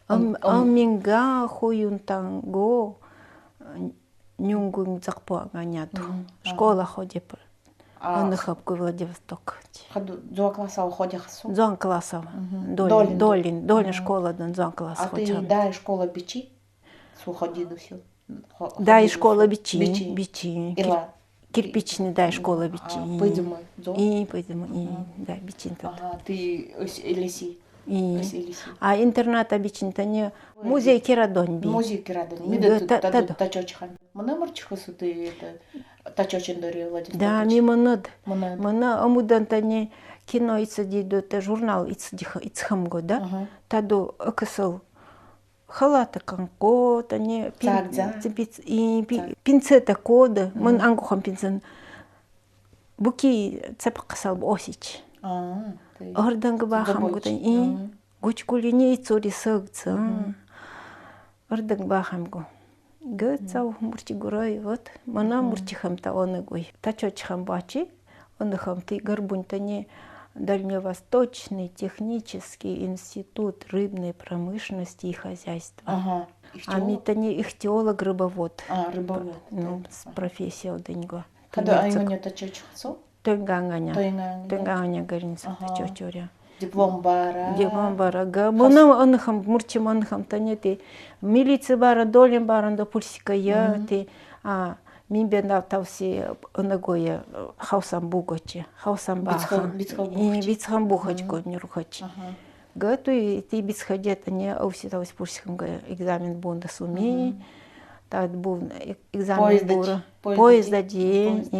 Аминга хуюнтанго нюнгун закпоаганяту. Школа ходит. Он хапку Владивосток. Два класса ходят. Два класса. Долин школа два класса. А ты да школа бичи? Суходи дусил. Да и школа бичи. Кирпичный да школа бичи. Пойдем. И пойдем и да бичин. Ага, ты элиси. А интернат обичинта не музей Кирадонь би. Музей Кирадонь. Мида тачочихан. Мына мурчихсу ты это тачочин дори Владивосток. Да, мимо над. Мына амуданта не кино ица диду это журнал ицхамго, да? Таду акасал халата канко, та не пинцета кода. Мын ангухам пинцен буки цепкасал осич. Орданга бахам гудан и гучкулини ицури сагца. Орданга бахам го. Гцау муртигурай вот. Мана муртихам-то он игой. Тачочихам бачи, он ихам-то горбунь-то не Дальневосточный технический институт рыбной промышленности и хозяйства. Ага. А ми-то не ихтиолог рыбовод. Рыбовод. Ну, с профессией деньго. Когда они тачочихсу? Тенганганя горница тачочоря. Диплом бара. Га. Мына анхам мурчим анхам танети милиция бара долин баранда пульсикая ти мин бен тавси анагоя хаусам бугочи хаусам баха и вицхам бухачко не рухач. Га ты бисходет не ауси тавси пульсикам экзамен бунда суми. Так был экзамен бура. Поезда день.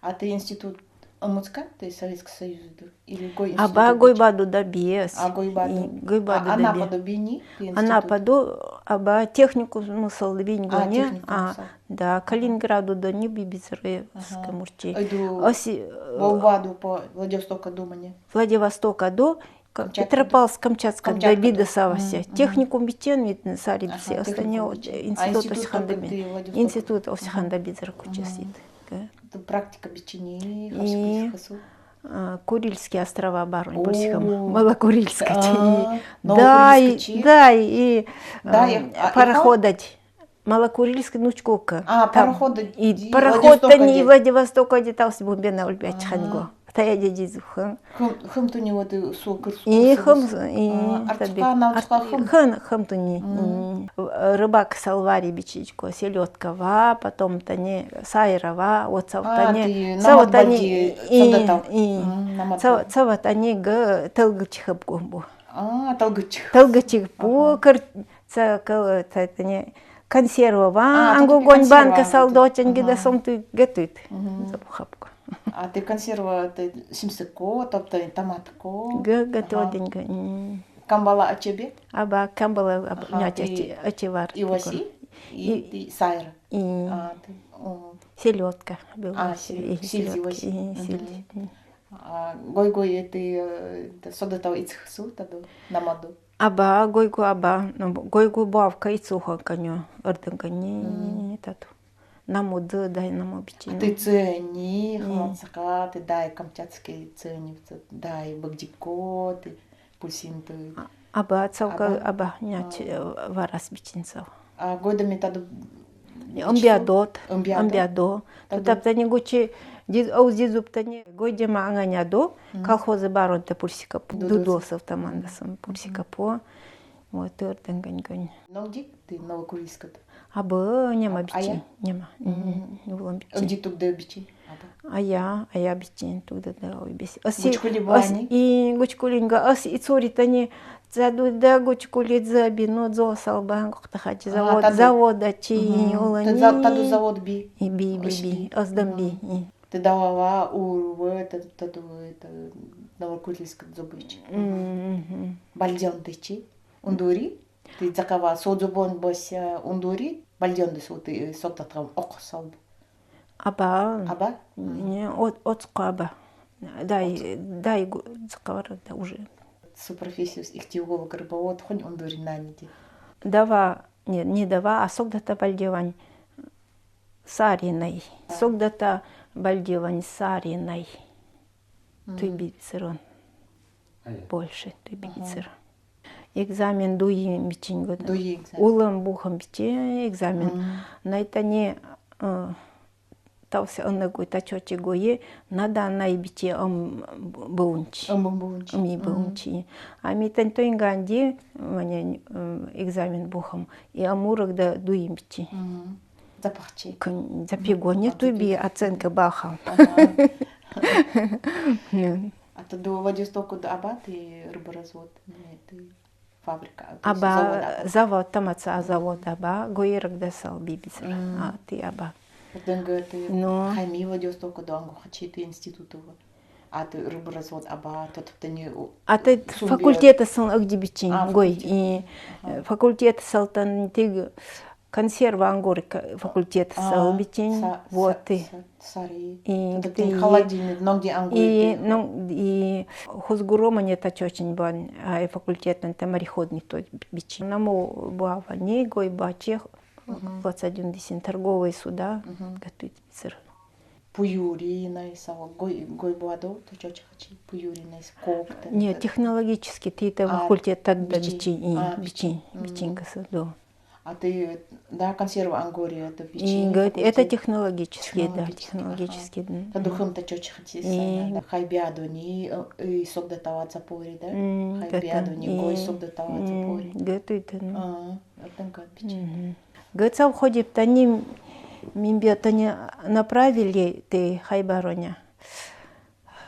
А ты институт Амуцка, ты Советский Союз или Гой? Аба Гойбаду добес. Гойбаду. Она подобини? Она поду, аба технику смысл виньгоне. Да, Калининграду да не бибицеры с Камурчи. Волваду по Владивостока думане. Владивостока до Петропавловск, Камчатска, до Бидасавася. Техникум битен видно сарибси, остальное институт Осихандабидзер кучасит. Практика бичини, Курильские острова Барунь, Пульсихам, Малокурильская. Да, и пароходать. Малокурильская нучкока. Пароходать. И пароход-то не Владивосток, где там с бомбена ульбять ханго. Тая дяди зухан. Хам то не вот сокер. И хам то не. Рыбак салвари бичичко, селедкова, потом то не сайрова, вот цавта не. Цавта не цавта не г талгычихып гомбу. Талгычих бу это не консервова, ангогонь банка салдочен гида сом ты готовит. Запухапку. А ты консерва, ты симсыко, тобто томатко. Готовенько. Камбала ачебе? Аба камбала ачевар. И васи? И сайра? Селедка. Сильзи васи. Гой-гой, ты содатау ицхсу, таду намаду? Аба, гойгу аба. Гойгу бавка ицуха каню. Орденка не тату. Намуды дай нам бичину. Ты цени, хлопцака, ты дай камчатские цени, дай багдико, ты пульсин ты. Аба цалка аба нять варас бичинцев. А годами таду. Амбиадо. Тутапта не гучи аузизубта не гойдема анганядо. Колхозы барон те пульсикапо. Дудосов тамандасам пульсикапо. Вот тыртангань. Ноги ты Новокурильска-то. Аба нема бичи, нема. Где тут да бичи? А я бичи тут да обиси. Гучкули бани. И гучкулинга ас и цорита не заду да гучкули заби но зо салбан кохтахачи завода чи улани. Таду завод би. И би аздам би. Ты давала урвы это Новокурильска зубыч. Бальден дычи. Ундури? Ты закава содзубон бос ундури, бальдёнды соты сотатрам оксалб. Аба? Не, от скаба. Дай закавара да уже. Су профессию их теолог рыбовод хонь ундури наниди. Дава, не дава, а согдата бальдевань сариной. Согдата бальдевань сариной. Ты бицерон. Больше ты бицерон. экзамен дуи бичинго. Дуи экзамен. Улам бухам биче экзамен. Найтане тався аннагой тачочи гое нада найбиче баунчи. Ми баунчи. Ами тантойнганди маня экзамен бухам и амурок да дуим бичи. Запахчи. Запегоне туби оценка баха. А то до Владивостока до Аба ты рыборазвод, ты фабрика. Аба завод там отца завод Аба гоерок десал бибисер. А ты Аба. Денга ты хайми Владивостока до Ангу хачи ты институтова. А ты рыборазвод Аба тот ты не. А ты факультета сан агдибичин гой и факультет салтан ты консерва ангоры факультет салбичин вот и и холодильник ноги ангоры и хозгуромане тач очень бан а факультет на мореходный то бичин намо буава не гой бачех 21 десен торговые суда готовить сыр пуюри на исава гой буадо то чочи хачи пуюри на скопта нет технологически ты это факультет тогда бичин касадо. А ты, да, консерва ангория, это печенье? Это технологические, да, технологические. Духом-то чё хотите, хайбиаду не и сок до того запори, да? Хайбиаду не гой сок до того запори. Готовит, это как печенье. Говорится, входит, они мимбетани направили ты хайбароня,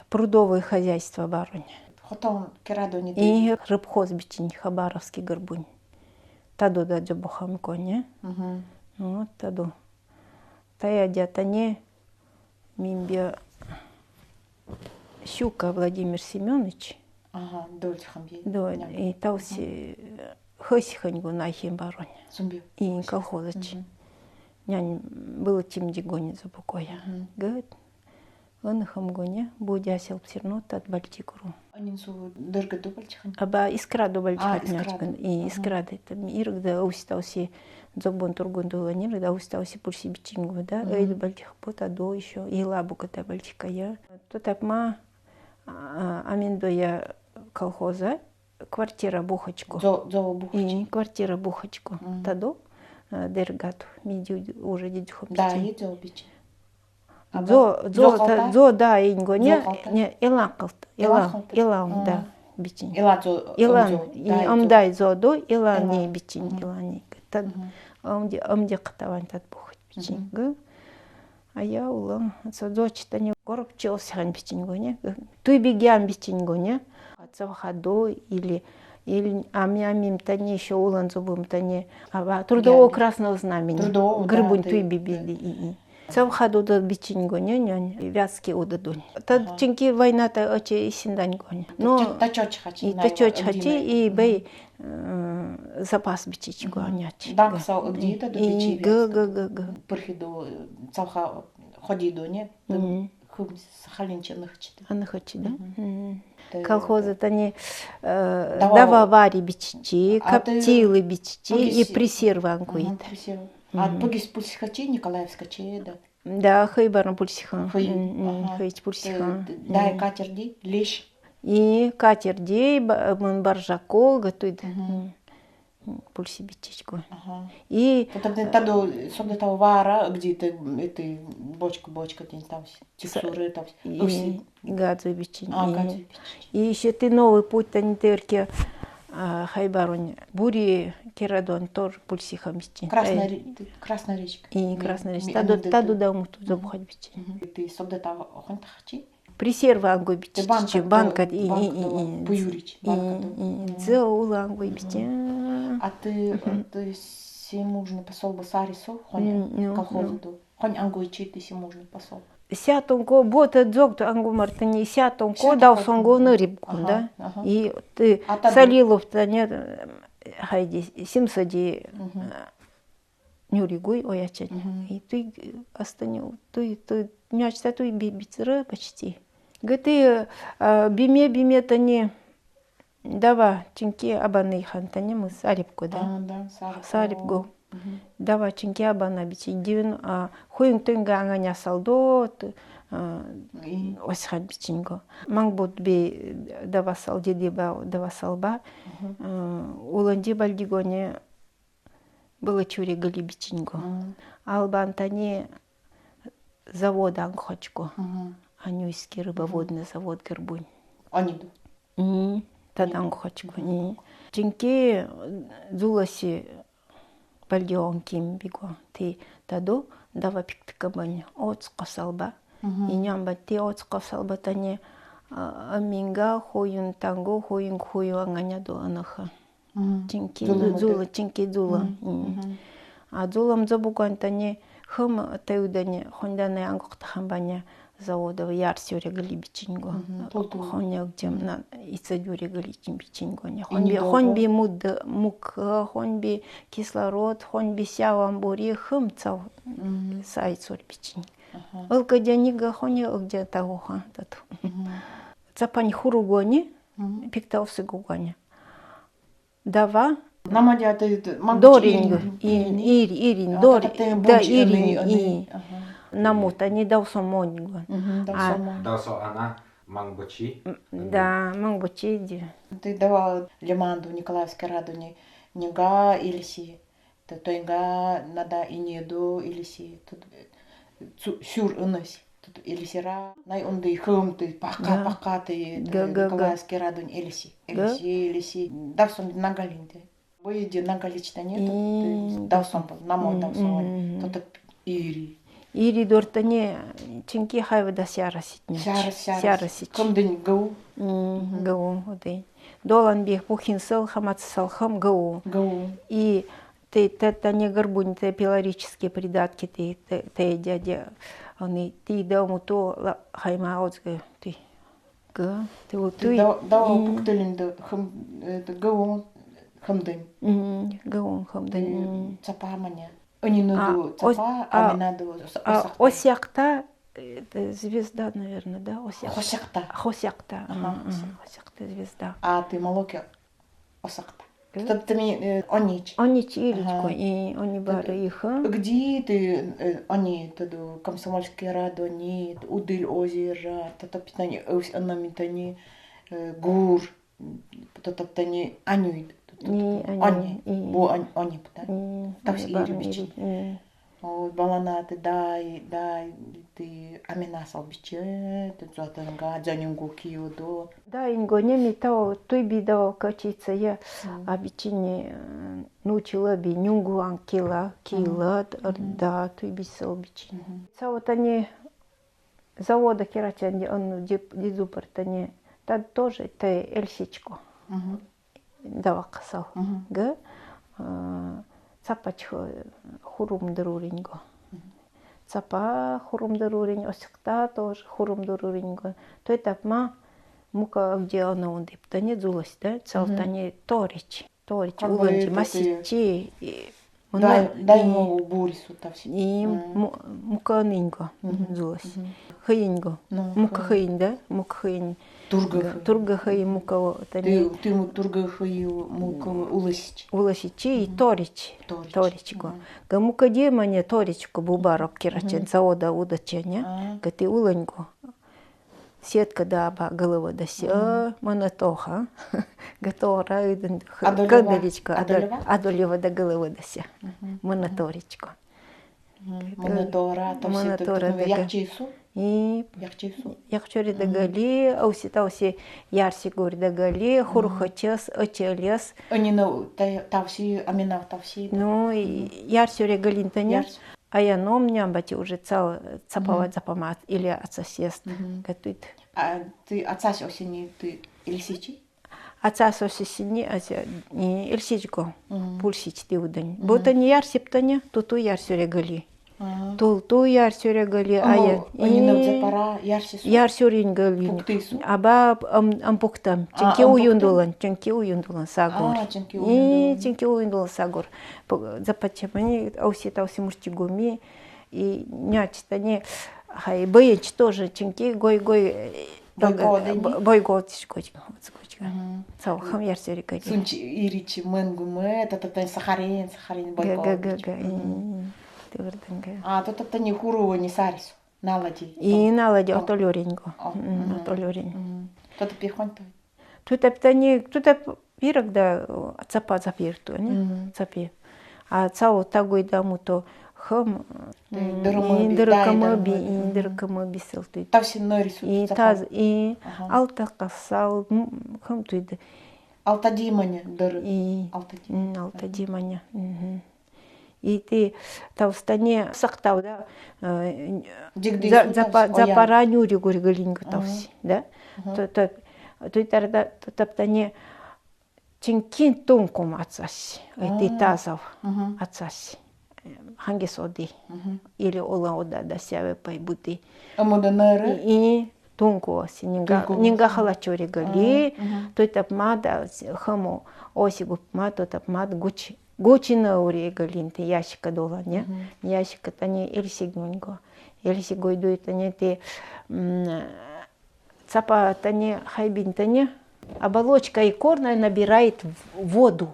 прудовое хозяйство бароня. Потом керадо не и рыбхоз бичень, хабаровский горбунь. Таду да джабухам коне. Вот таду. Тая дятане мимбе Щука Владимир Семенович. Ага, дольхам ей. Да, и тауси хосиханьгу нахим бароня. И колхозач. Нянь было тим дигони за покоя. Говорит, он хамгоне будя сел псернут от бальтикуру. Они су дырга дубальчихан. Аба искра дубальчихан и искра это ирг да устауси зобон тургун дуланир да устауси пульси бичингу да эйд бальчих пота до еще и лабука та бальчика я. Тут апма аминдоя колхоза квартира бухочку. Зо бухочку. И квартира бухочку. Таду дергату мидю уже дидюхом. Да, идёл бичи. Зо да инго не илан да бичин илан и амдай зо до илан не бичин илан тад амде катаван тад бухать бичин г а я улам зо читание горб челсихан бичин го не туй бигян бичин го не отцавхадо или амиамим тане еще улан зубым тане трудового красного знамени горбунь туй биби Цавхаду да бичинго нянь вязки удадунь. Тад чинки война та очи синдань гонь. Но тачоч хачи. И тачоч хачи и бей запас бичич гонять. Да, сау где это до бичи. Г. Прихиду цавха ходиду не. Хум сахалинче нахчит. А нахчит, да? Колхозы тани дава вари бичичи, коптилы бичичи и пресервы ангуит. А погис пульсихачи Николаевска че, да? Да, хайбарна пульсиха. Хайч пульсиха. Да, и катерди, лещ. И катерди, баржакол готовит пульсибичечку. И тогда собственно того вара, где ты этой бочка там текстуры там. И гадзу бичень. И еще ты новый путь тани терки хайбарунь бури керадон тоже пульсихам бичень. Красная речка. И красная речка. Таду да умуту забухать бичень. Ты собственно того хонтахчи. Пресерва ангой бичичи, банка и пуюрич. Зеула ангой бичень. А ты си можно посол басарисо, хонь колхозу. Хонь ангой чи ты си можно посол. Сятонко бота дзог ангу мартани сятонко дал сонго на рибку, да? И ты солилов то нет хайди симсади нюригуй оячать. И ты останил, ты нячта ты бибицера почти. Гэты биме тани дава чинки абаны хантани мы сарипку, да? Сарипку. Дава чинки абана бичи дивин хуин тынга ангanya салдо осхан бичинго. Манг бут би давасал дедиба давасалба. Уланди бальдигоне было чури гали бичинго. Албантани завод Ангхочко. Анюйский рыбоводный завод Горбунь. Аниду. Тогда Ангхочко. Чинки зуласи бальдион ким биго. Ты таду дава пиктикабани. Оцкосалба. И нямба ти оцкосалба тани аминга хоюн танго хоюн хою анганяду анаха. Чинки зула чинки зула. А зулам забуган тани хым тайудани хонданы ангоктахамбаня завода ярсюре галибичинго. Хоня гдем на ицадюре галибичинго. Хонби мук, хонби кислород, хонби сявамбури хым цау сайцур бичин. Олка дянига хоня где тагоха тату. Цапань хуругони пиктаусы гугони. Дава Намадя доринг ирин дори да ирин и намута не дауса монинго. Дауса она мангбочи. Да, мангбочи ди. Ты давал лиманду Николаевской радуни нега или си. То инга нада и неду или си. Сюр унась. Или сира. Най онды хым ты пака ты Николаевской радуни или си. Или си. Давсон нагалинде. Боеди нагаличта нет. Давсон намо давсон. Тот ири. Ири дортане чинки хайвада сяраситне. Сярасит. Комдын гау. Гау оды. Долан бех пухинсел хаматсал хам гау. Гау. И ты не горбунь, ты пилорические придатки, ты дядя, ты дому то хайма отзга, ты. Га, ты вот ты. Да, пуктелинда хам гау хамдын. Гау хамдын. Цапаманя. Они наду цапа, а наду осякта. Осякта, звезда, наверное, да? Осякта. Осякта. Осякта звезда. А ты молоки осякта. Ты мне онич. Онич Иричко, и они бары их. Где ты они таду Комсомольский радони, Удыль озера, тата питание анамитани гур, тата питание анюид. Они, бо они питание. Так все ирибичи. Балана ты дай ты аминасал биче, ты зотанга джанингу киодо. Да, инго неми тао той бидао качица я обичине научила би нюнгу анкила да той бисал бичин. Вот они завода керачанди он дизупартане та тоже ты эльсичко. Дава касал. Га цапач хурумдыруринго. Цапа хурумдыруринго, осякта тоже хурумдыруринго. То это ма мука где она он диптане зулась, да? Цалтане торич уланчи масичи. Дай ему бурису там все. И мука нинго зулась. Хинго. Мука хин, да? Мука хин. Турга хай мука ты му турга хай мука уласичи и торичко. Га мука демане торичко бубарок кирачен завода удаченя. Га ты уланьго. Сетка да ба голова да се манатоха. Готора иден каделичко адолева да голова да се. Манаторичко. Манатора там все якчису. И якчори дагали, ауси ярси гори дагали, хурхачес, очелес. Они на тавси амина тавси. Ну ярси регалинтане. А я номням бати уже цапавать запамат или отсосест. Готовит. А ты отсась осени ты ильсичи? Отсась осени ильсичко. Пульсич ты удань. Бота не ярсиптане, туту ярси регали. Тулту ярсюрегали, ая. Они на запара ярсису. Ярсюрингали. Пуктису. Аба ампуктам. Ченки уюндулан сагор. Ченки уюндулан сагор. Запачапани ауси мурчигуми и нячтани. Хай боеч тоже ченки гой. Бойгод шкочка. Цау хам ярсюрегали. Сунчи иричи мэнгуме, тата сахарин бойгод. Га. А то не хурува не сарису. Налади. И налади отолюреньго. Отолюрень. Тот пихон той. Тут аптани, тут пирог да цапа запирту, не? Цапи. А цау тагой даму то хам индыркамы бисел тут. Тавси норису. И таз и алта касал хам тут. Алта диманя дыры. И алта диманя. И ты тавстане сактау да за паранюри гургалинга тавси, да? То тарда таптане чинкин тунком отсаси, ты тазов отсаси. Ханги соди или ола ода да сяве пайбути. И тунко си нинга халачори гали, то тапмада хамо осигуп мато тапмад гучи на ури галинте ящика дола, не? Ящика тани эльсигнунго. Эльсигой дует тани ты цапа тани хайбин тани оболочка икорная набирает воду.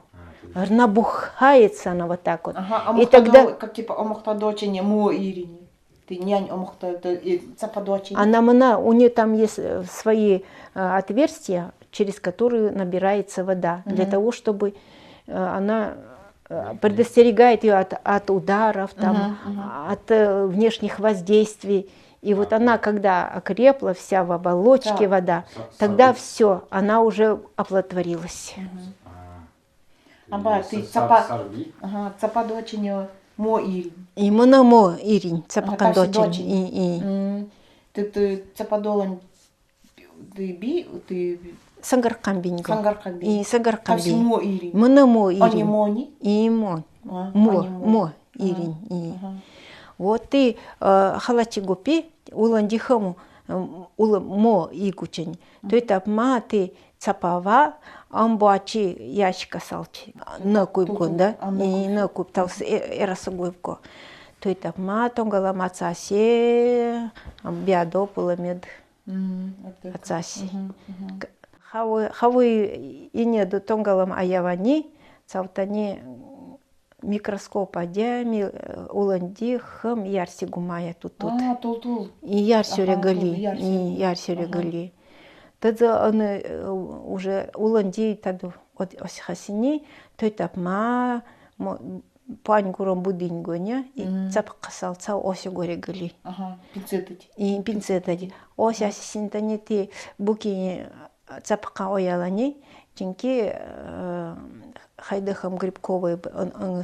Набухается она вот так вот. И тогда как типа омохта дочене мо ирини. Ты нянь омохта цапа дочене. Она у нее там есть свои отверстия, через которые набирается вода, для того, чтобы она предостерегает ее от ударов, там, от внешних воздействий. И вот она, когда окрепла вся в оболочке вода, тогда все, она уже оплодотворилась. Аба, ты цапа дочене мо ирин. И мона мо ирин, цапа дочене. Ты цапа долань, ты би, ты Сангаркамбинго. Сангаркамбинго. И сангаркамби. Мо ирин. Мона мо ирин. Они мони. И мо. Мо ирин. Вот ты халачи гупи уландихаму мо игучень. То это ма ты цапава амбачи ящика салчи на куйгон, да? И на куп талс эрасогуйко. То это ма тонгала мацасе амбиадо пуламед ацаси. Хавы и не до тонгалам аявани цаутани микроскопа дями уланди хам ярси гумая тут. И ярси регали, и ярси регали. Тогда он уже уланди таду от осихасини, то это ма пань гуром будингоня и цап касал цау осиго регали. Пинцетать. И пинцетать. Ося синтани ти буки цапка оялани, чинки хайдахам грибковый ону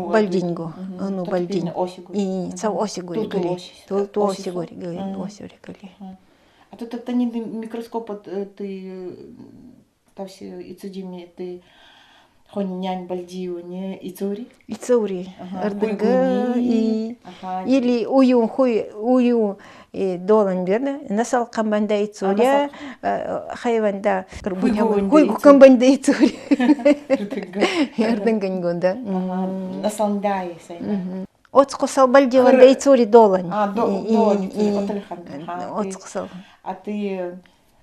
бальдинго, ону бальдин. И цау осиго регали. Ту осиго регали. А тут это не микроскоп, ты там все и цудими, ты хон нянь бальдио, не ицури? Ицури. Ардыга и или ую долан берне, насал камбанда ицуря, хайванда хуйгу камбанда ицури. Ардыгангонда. Насалдай сай. Оцкосал бальдиванда ицури долан. Оцкосал. А ты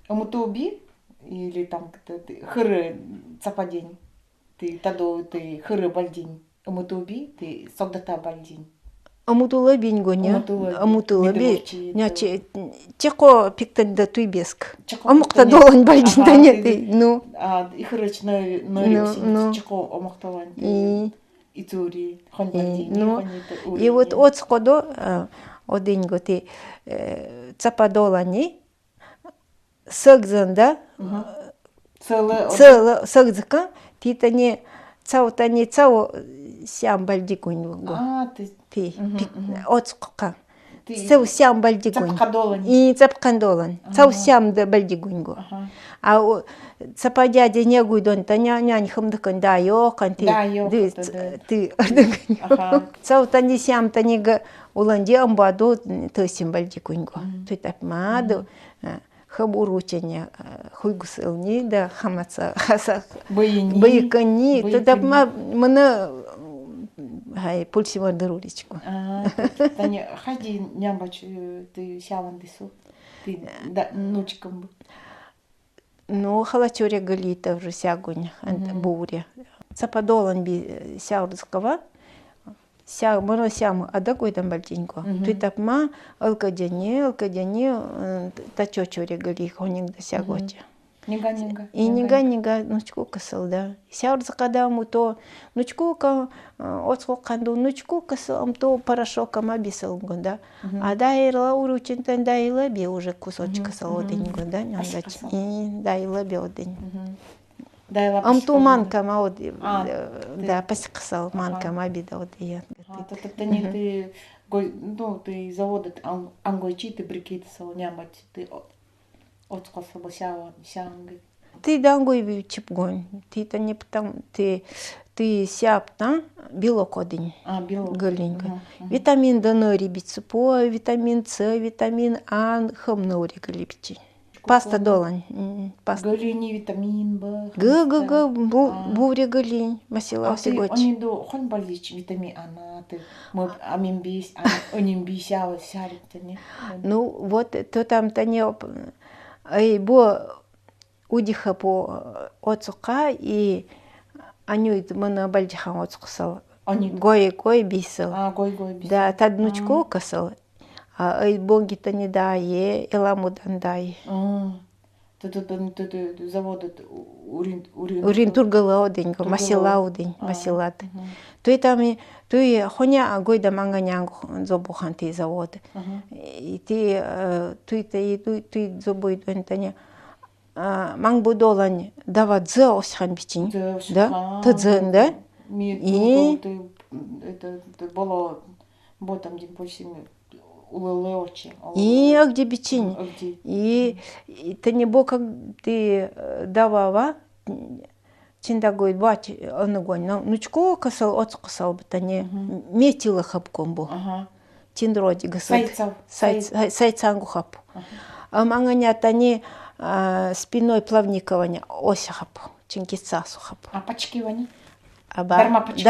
мутуби или там хыры цападень? Ты таду ты хыры бальдин. Мутуби ты согдата бальдин. Амутула бингоня. Амутула би. Няче чеко пиктанда туйбеск. Амукта долан бальдин да нет ты. Ну. А и хырыч на чеко амукталан. Ицури хон бальдин. И вот оцкодо одинго ты цападолани сагзанда сагзака титани цау сям бальдикунь. Ты оцкока. Цау сям бальдикунь. И цапкандолан. Цау сям да бальдикуньго. А цападяде не гуйдон таня нянь хамдакан да йокан ты цау тани сям тани уланди амбаду то симбальдикуньго. Ты так маду хабурученя хуйгусылни да хамаца хаса байкани тогда мана хай пульсивар даруличку. Таня хади нямбач ты сявандису ты нучкам. Ну халачоря галита уже сягунь буря. Цападолан би сяурского ся моно сям адагойдан бальтинько. Туйтапма алкадяне тачочори гали хонинг да сягоча. Нега. И нега нучку касал, да. Сяурзакада то нучку ка отскоканду нучку касал то порошок амабисал да. А дайла уручинтан дайла би уже кусочек салоденьго, да, няндач. И дайла биодень. Амту манка маод, да, пасикасал манка мабида одея. Тобто не ти заводит ангойчи, ти брикитсал нямать, ти отскосал сянги. Ты дангой чипгонь, ты-то не потому, ты сяпта белок один. Белок. Галенька. Витамин D нори бицепо, витамин С, витамин А, хамнори галипчи. Паста долань. Паста. Галини витамин Б. Буре галинь, масила сегоч. Они до хон болич витамин А, ты мы амимбис, анимбисява сярит, не? Ну вот то там-то не, ай бо удиха по отцука и анюит мана бальдихан отцуксал. Гой бисал. Гой бисал. Да, таднучку касал. А ай боги-то не дае, эламудан дае. Тут заводят урин тургала оденько, масила одень, масилат. Той там той хоня гойда манганянгу зобухан ти завод. И ти той зобой донтаня. Мангбудолань дава дза осхан бичин, да, тадзен, да, и это было ботом день почти улылеочи. И где бичин, и ты не бо как ты давава, чиндагой бач анагонь, нучко касал отскасал бтане метила хапкомбо, чиндроди гасал, сайцангу хап, а манганя тане спиной плавникования осяхап, чинкица сухап. А почкивани? Дармади,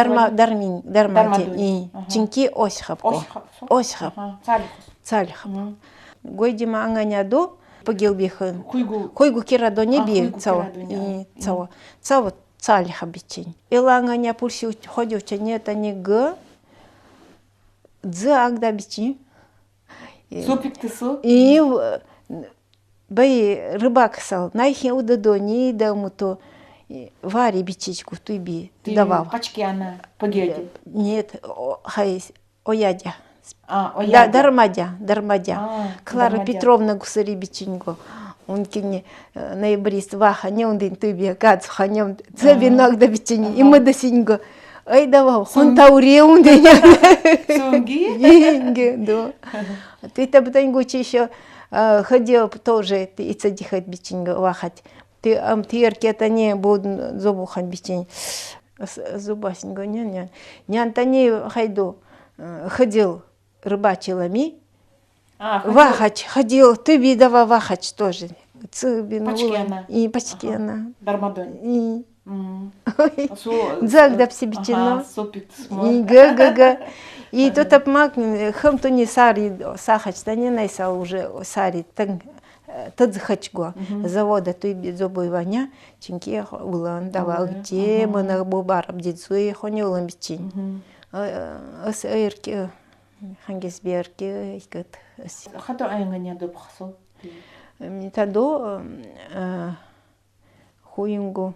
чинки осяхапко. Осяхап. Цалихап. Гойдима анганя до погилбихан. Койгу кирадо не би цава. Цава цалихабичин. Ила анганя пульси ходивча нет они г. Дз агда бичин. Супик ты суп. И бай рыбак сал, найхи удадо не даму то вари бичичку туйби давал. Пачки она погеди. Нет, хай оядя. Оядя. Дармадя. Клара Петровна гусари бичинго. Он кине ноябрист ваха не он день туйби кац ханем цебинок да бичини и мы до синьго. Ай давал, хон тауре он день. Сунги? Да. Ты табтань гучи еще ходил тоже и цадихать бичинга вахать. Ты амтирки не будут зубухан бичин. Зубасинга не. Нянтани хайду ходил рыбачилами. Вахач ходил, ты видова вахач тоже. И почти она. Дармадон. Загдап сибичино. И га. И тут апмак хамто не сари сахач, да не найсал уже сари тад захачго завода той зобой ваня чинки улан давал где мы бубар бдицуи хони улан бичин. Ас эрки хангесберки ikат. Хато айганя добхсо. Митадо хуингу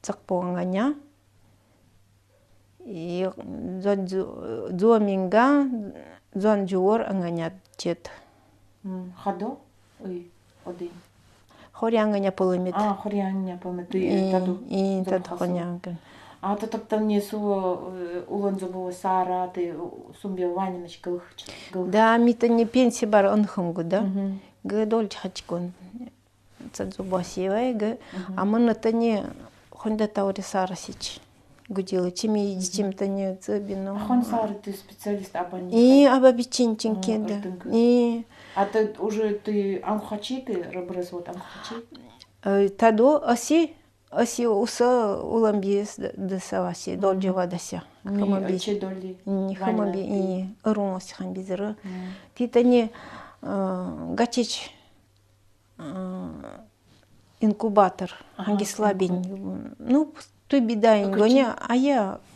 цакпонгanya и зоминга зонжуор ангanya чет. Хадо? Ой, один. Хорянгanya полумет. Хорянгanya полумет. И таду хорянга. А то там не су улан зубова сара, ты сумбе ваниночка. Да, мита не пенсия бар анхамгу, да? Гадоль хачкон. Цадзубасивай, а мы на тане хонда таури сара сич. Гудила, чеми детям-то не забино. Хон сара ты специалист абани. И абабичинчинки, да. И а ты уже ты амхачи ты рабрез вот амхачи? Тадо аси уса уламбиес десаваси долджева дася. Хамаби. Че долди? Не хамаби и румос хамбизера. Ты-то не гачич инкубатор, хангислабин. Ну той беда ингоня, а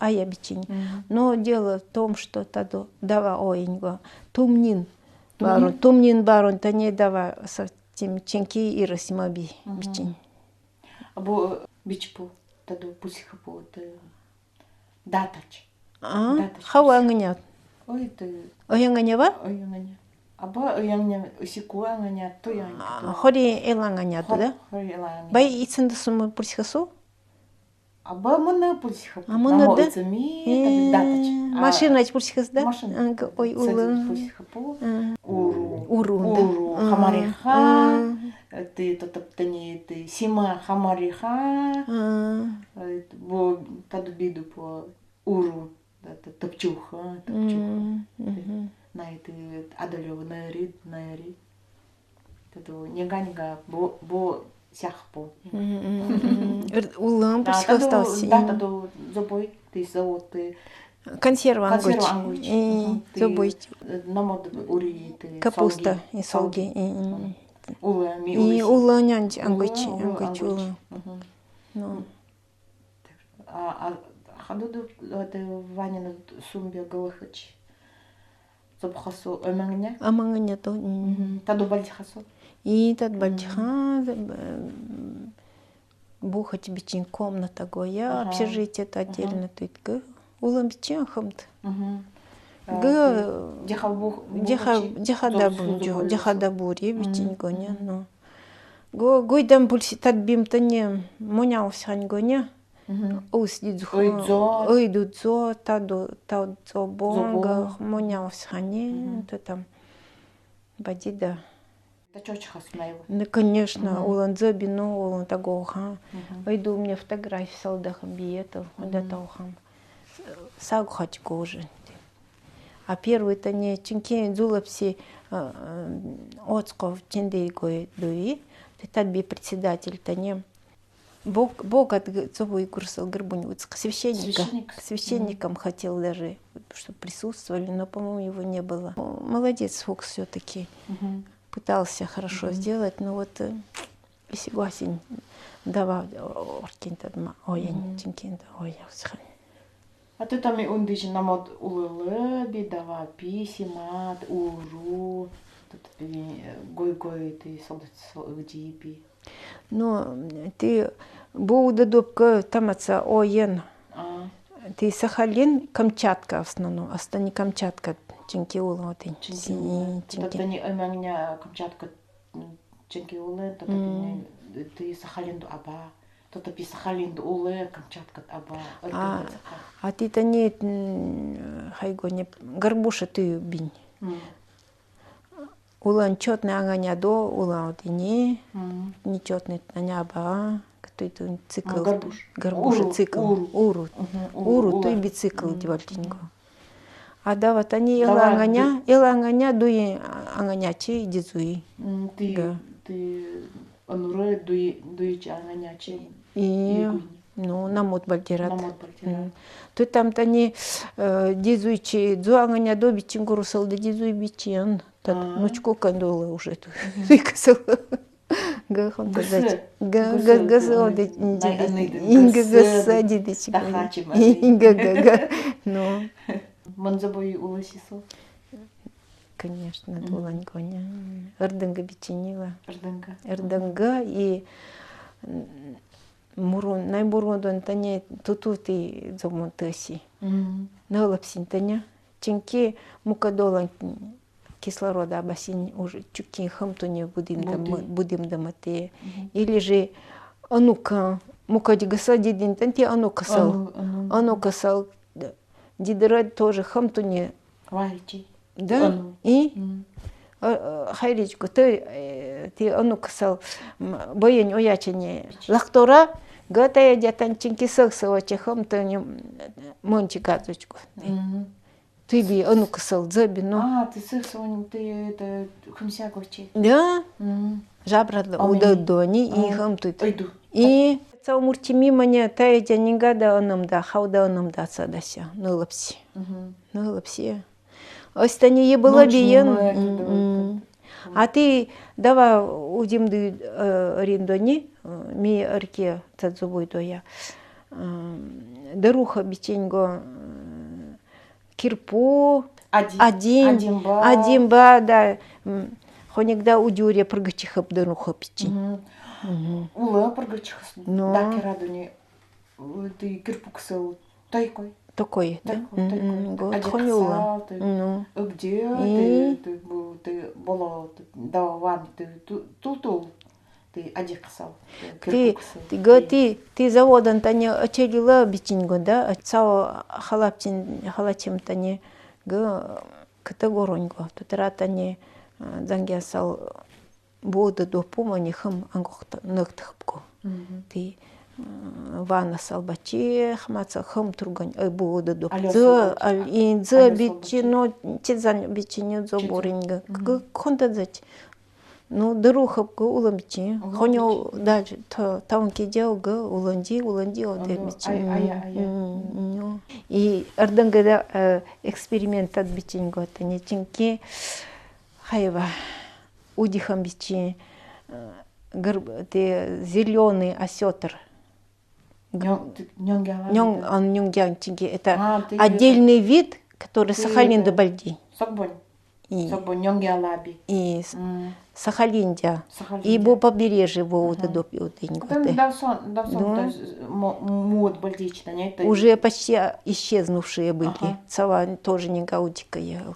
я бичень. Но дело в том, что тадо дава оинго, тумнин барон, то не дава со тем ченки и расимаби бичень. Або бичпу, тадо пусихапу, датач. Хауангнят. Ой, ты. Оянганява? Оянганя. Аба оянганя усикуанганя, то янг. Хори эланганя, да? Хори эланганя. Бай иценда сумма пусихасу? Аба мана пусихапу. А мана да? Датач. Машина пусихас, да? Машина. Ой, улан. Пусихапу. Уру, хамариха. Ты топтани, ты сима хамариха. Бо тадубиду по уру. Топчуха. На это адалева нари. Таду нега бо сяхпо. Улан пусихастался. Да, таду забой, ты завод, ты консерва ангуч. Забой. Намод ури, ты капуста и солги. И уланянч ангуч ула. Хадуду это Ванина сумбе галахач. Забхасу амангня. Амангня то. Таду бальхасу. И тад бальха бухать бичин комната гоя, общежитие это отдельно тут. Улам бичин хамт. Дехадабури бичин гоня. Гойдам бульси тад бим-то не моняус хань гоня. Ойдудзо, тадзо бонга, моняус хане, то там бадида. Ну, конечно, улан зобину, улан тагоха. Ойду у меня фотографии салдахам биетов, датаухам. Сагхать кожи. А первый-то не чинки зулапси отсков чендейгой дуи. Ты тадби председатель-то не. Бог от собой курсил Горбуневец к священникам хотел даже, чтобы присутствовали, но, по-моему, его не было. Молодец Фокс все-таки. Пытался хорошо сделать, но вот и согласен, давал оркинта, чинкинта, А ты там и ундыш намод улылы, бедава письма, уру, гой-гой, ты солдат джипи. Ну, ты Боудадобка тамаца оен. Ты Сахалин, Камчатка в основном, а не Камчатка, Чинкиула, вот и Чинки. Не меня Камчатка, Чинкиула, ты Сахалин до Аба, то пи Сахалин до Уле, Камчатка Аба. А ты-то не хайго не горбуша ты бинь. Улан четный аганя до, улан вот и не четный аняба, кто это цикл. Горбуша цикл. Уру, то и бицикл девальтинго. А да вот они ила аганя, дуи аганячи, дизуи. Ты ануре дуичи аганячи. И ну, намот бальдират. То там-то не дизуичи, дзуаганя до бичингуру салда дизуи бичен. Нучку кандула уже тут выкасал. Гахан казать. Гасади. Гасади дичи. Инга. Ну. Манзабой уласисо. Конечно, дуланьконя. Эрденга бичинила. Эрденга и мурун, найбурун тане тутути зомонтеси. Налапсин таня. Чинки мукадолан кислорода бассейн уже чуки хамтуне будем дамате. Или же анука мукади гасадидин танти анука сал. Дидерад тоже хамтуне. Варичи. Да? И хайричку ты анука сал боень оячене лактора гатая дятанчинки саксавача хамтуне мончикаточку. Ты би анука сал забину. Ты саксаванем ты это хамсяковчи. Да? Жабрада удадони и хамтут. И цаумурти мимо не таядя нигада анамда хауда анамда садася нулапси. Нулапси. Остани ебала биен. А ты давай удим ду риндони ми арке цадзубой доя. Даруха биченьго кирпу, Один ба, да. Хонегда удюре прыгычихып даруха бичень. Ула прыгычихас. Да, керадуни. Ты кирпу ксыл. Тайкой. Такой, да? Год хоняла. Где ты была, да, ван, ты тул, ты одексал. Ты заводан тане очелила бичинго, да? Цао халачим тане категороньго. Тутара тане зангясал бода до помани хам ангохта нактхпко. Ты ванна салбачи хмаца хам тургань бода до инза бичино тизан бичино зоборинга. Конта зать. Ну, дарухапка уламчи. Хонё дальше таунки делга уланди одебичи. И ардангада эксперимент от бичинго тани чинки хайва удихам бичи зеленый осетр. Нёнгян чинки это отдельный вид, который Сахалин-Дабальди. И Сахалиндя. И по побережью вода допил. Уже почти исчезнувшие были. Цава тоже не гаудика ехал.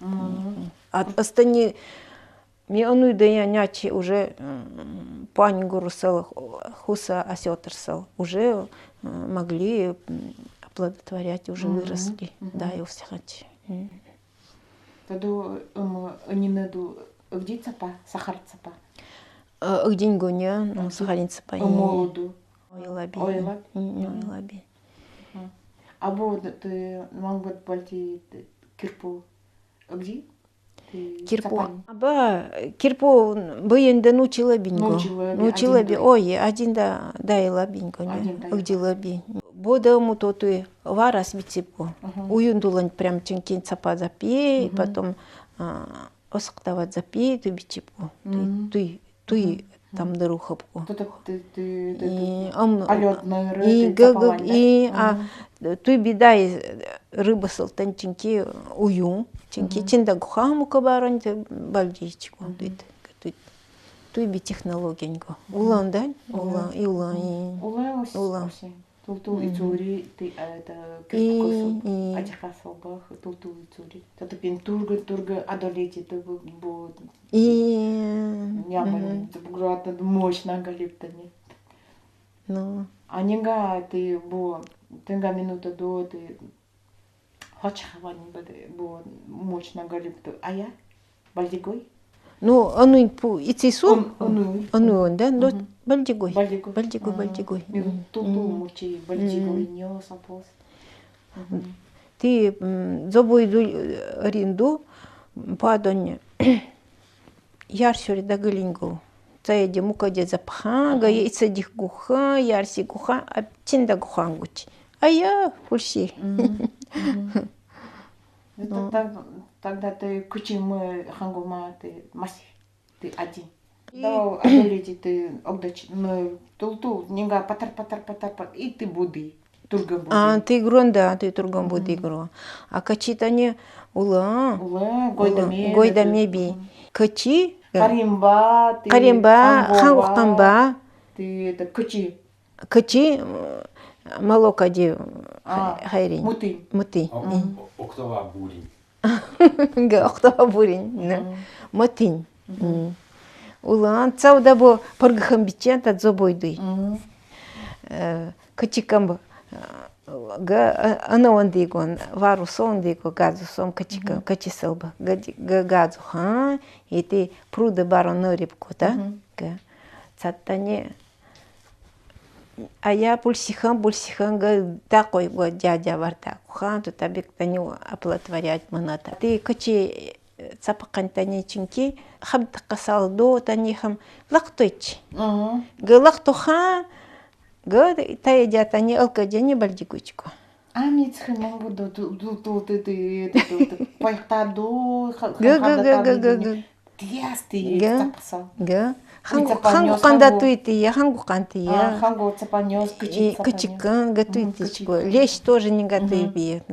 А остальные мне да я нячи уже пани горусал хуса осетрсал. Уже могли оплодотворять, уже выросли. Да, и у всех. Тогда они надо где цапа, сахар цапа. Где гоня, сахарин цапа. Молоду. Ойлаби. А вот ты мангот пальти кирпу. Где? Кирпу. Аба кирпу быенда научила бинго. Научила би. Ой, один да лабинго. Где лаби. Бода муто ты варас биципу. Уюндулань прям ченкин цапа запей, потом осктавать запей, ты биципу. Ты там дарухапку. И ты бедай рыба салтан ченки ую. Ченки чинда гухаму кабаран бальдичку. Ты би технологенько. Улан, да? Улан. Тултул и цури, ты это кирпукосу, адихасалбах, тултул и цури. Тата пин турга адолети, ты будет. Нямали, ты буграта мощно галиптани. Ну. А нега ты тенга минута до ты хочхавани бо мощно галипту. А я бальдигой? Ну, и цису, да, бальдигой. Мучи, бальдигой, не сапос. Ты забойду ринду, падонь, ярсюри да галингу. Цаеди мукаде запха, гаейца дих гуха, ярси гуха, а чинда гухангуч. А я пульси. Тогда ты кучим хангума, ты маси, ты один. Да, одолети ты огдач, тулту, нега патар, и ты буди, турга буди. А, ты игрон, да, ты тургам буди игро. А качи-то не ула, гойда меби. Качи, Каримба, хангухтамба. Ты это качи. Качи, малокади хайрин. Мути. Октова бурень. Октова бурень. Матинь. Улан цауда бо паргахам бичен тат зобойдуй. Качикам ана ондигон вару сондиго газу сом качикам качисалба газу ха и ты пруда барон норипку, да? Цаттане. А я пульсихан такой го дядя варта хан то табик таню оплодотворять маната. Ты качи цапакан тани чинки хабт касал до тани хам лакточ. Галактоха га таедя тани алкадяни бальдикучку. А мицхан мангу ты пайхтаду га Тиасти цапасал. га Хангу канда туйты, хангу канты. Хангу цапанёс, кычыкын готуйты. Лещ тоже не готовит.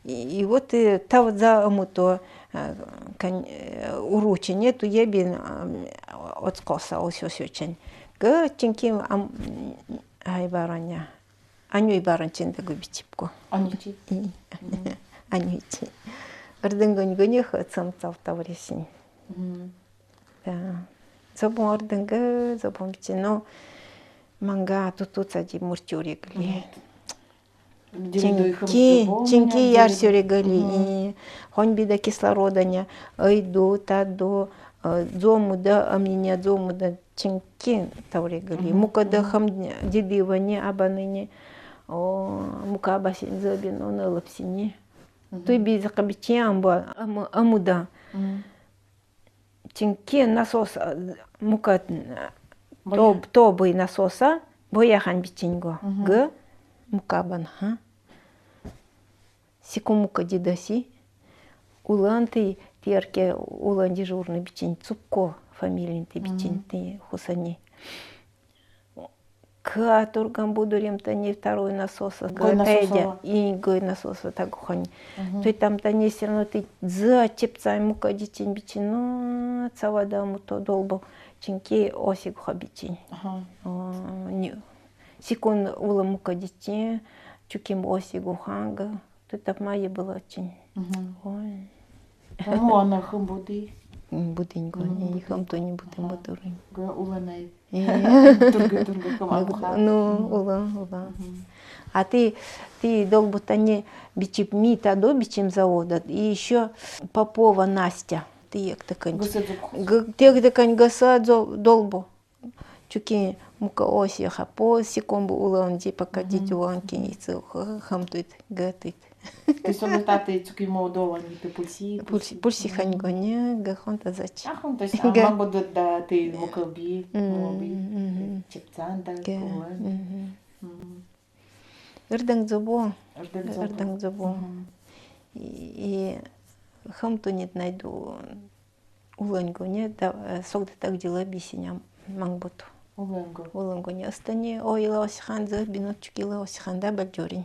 И вот та вот за амуто уручене ту ебин отскоса осёсёчен. Г чинки айбараня. Анюй баранчин да губичипко. Анюти. Анюти. Ордынгон гонех цамцав тавресин. Да. Забон ордынга, забон бичино. Манга тут сади мурчуригли. Чинки ярсюригли. Хоньбида кислородanya. Айду, таду. Зому да, а мне зому да. Чинки тавригли. Мукада хам дебивани абаныни. Мука абасин забин, он лапсини. Той би закабичи амуда. Чинки насос мука тобы насоса бояхан бичинго. Г мукабан ха. Сикумука дидаси. Уланты терке улан дежурный бичин цукко фамилин ты бичин ты хусани. Катурган будурим-то не второй насос, и гой насоса так хонь. То там-то не все равно ты за чепцай мука дичин бичин, но цавада му то долбо чинки осик хабичин. Секунд ула мука дичин, чуким осигу ханга, то так мае было чин. Ну она хамбуди. Будинго, не хам то не будем мотурин. Уланай. Турга камаха. Ну, ула. А ты долго-то не бичип мита до бичим завода. И еще Попова Настя. Ты як такань. Тех такань гаса долбо. Чуки мука оси хапо секомбу уланди пока дитюанки не хамтует гатит. Ты солдаты цуки молодого не ты пульси. Пульси ханьгоня гахонта зач. Ахом то есть мам будут да ты мукалби, чепцанда, кулан. Эрдang зобо. И хамту нет найду улангоня да согда так дела бисиням мангботу. Улангоня остане ойла осхан за бинотчуки ла осхан да бальджорин.